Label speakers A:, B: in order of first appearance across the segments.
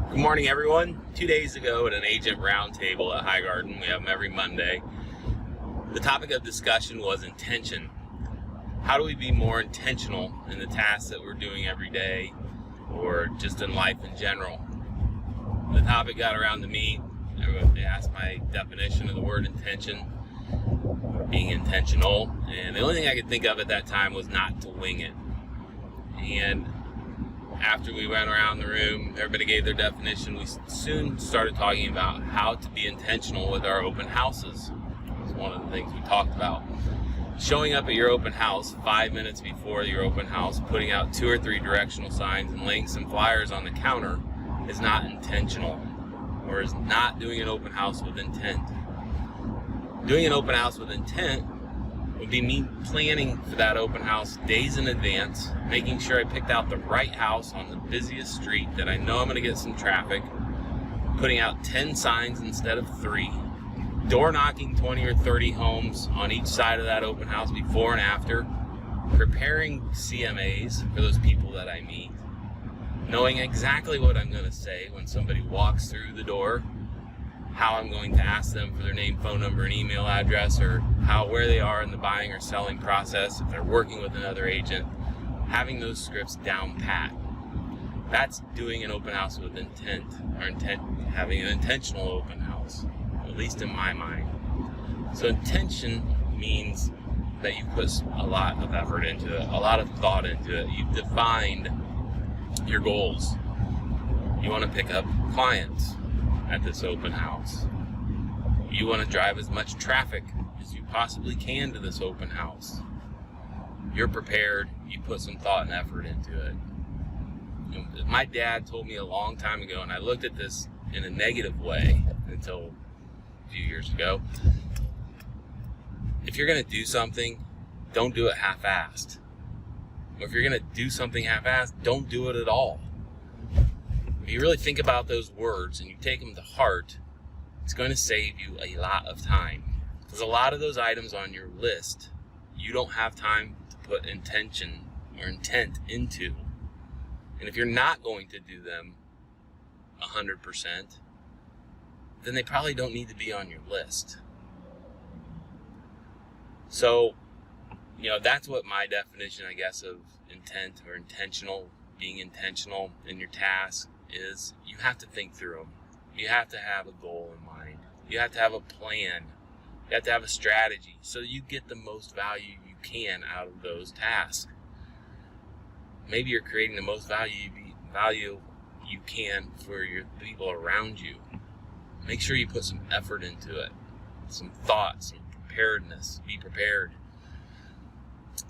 A: Good morning, everyone. 2 days ago at an agent roundtable at Highgarden, we have them every Monday, the topic of discussion was intention. How do we be more intentional in the tasks that we're doing every day or just in life in general? The topic got around to me. Everybody asked my definition of the word intention, being intentional, and the only thing I could think of at that time was not to wing it. And after we went around the room, everybody gave their definition. We soon started talking about how to be intentional with our open houses. It was one of the things we talked about. Showing up at your open house 5 minutes before your open house, putting out 2 or 3 directional signs and laying some flyers on the counter is not intentional, or is not doing an open house with intent. Doing an open house with intent would be me planning for that open house days in advance, making sure I picked out the right house on the busiest street that I know I'm going to get some traffic, putting out 10 signs instead of 3, door knocking 20 or 30 homes on each side of that open house before and after, preparing CMAs for those people that I meet, knowing exactly what I'm going to say when somebody walks through the door, how I'm going to ask them for their name, phone number, and email address, or where they are in the buying or selling process, if they're working with another agent, having those scripts down pat. That's doing an open house with intent, or having an intentional open house, at least in my mind. So intention means that you put a lot of effort into it, a lot of thought into it. You've defined your goals. You want to pick up clients at this open house. You want to drive as much traffic as you possibly can to this open house. You're prepared. You put some thought and effort into it. And my dad told me a long time ago, and I looked at this in a negative way until a few years ago. If you're going to do something, don't do it half-assed. Or if you're going to do something half-assed, don't do it at all. If you really think about those words and you take them to heart, it's going to save you a lot of time. Because a lot of those items on your list, you don't have time to put intention or intent into. And if you're not going to do them 100%, then they probably don't need to be on your list. So, that's what my definition, I guess, of intent or intentional, being intentional in your task is. You have to think through them. You have to have a goal in mind. You have to have a plan. You have to have a strategy so you get the most value you can out of those tasks. Maybe you're creating the most value you can for your people around you. Make sure you put some effort into it, some thought, some preparedness. Be prepared.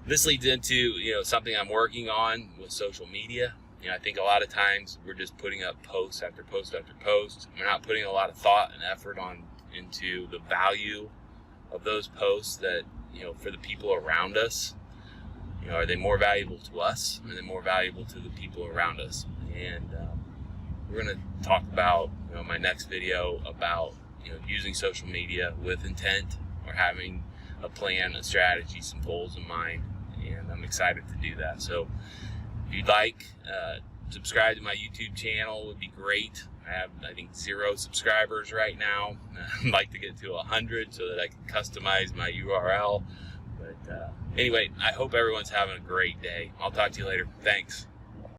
A: This leads into something I'm working on with social media. I think a lot of times we're just putting up post after post after post. We're not putting a lot of thought and effort into the value of those posts that, for the people around us. Are they more valuable to us? Or are they more valuable to the people around us? And we're going to talk about, my next video about, using social media with intent, or having a plan, a strategy, some goals in mind. And I'm excited to do that. So if you'd like, subscribe to my YouTube channel would be great. I have, I think, 0 subscribers right now. I'd like to get to 100 so that I can customize my URL. But anyway, I hope everyone's having a great day. I'll talk to you later. Thanks.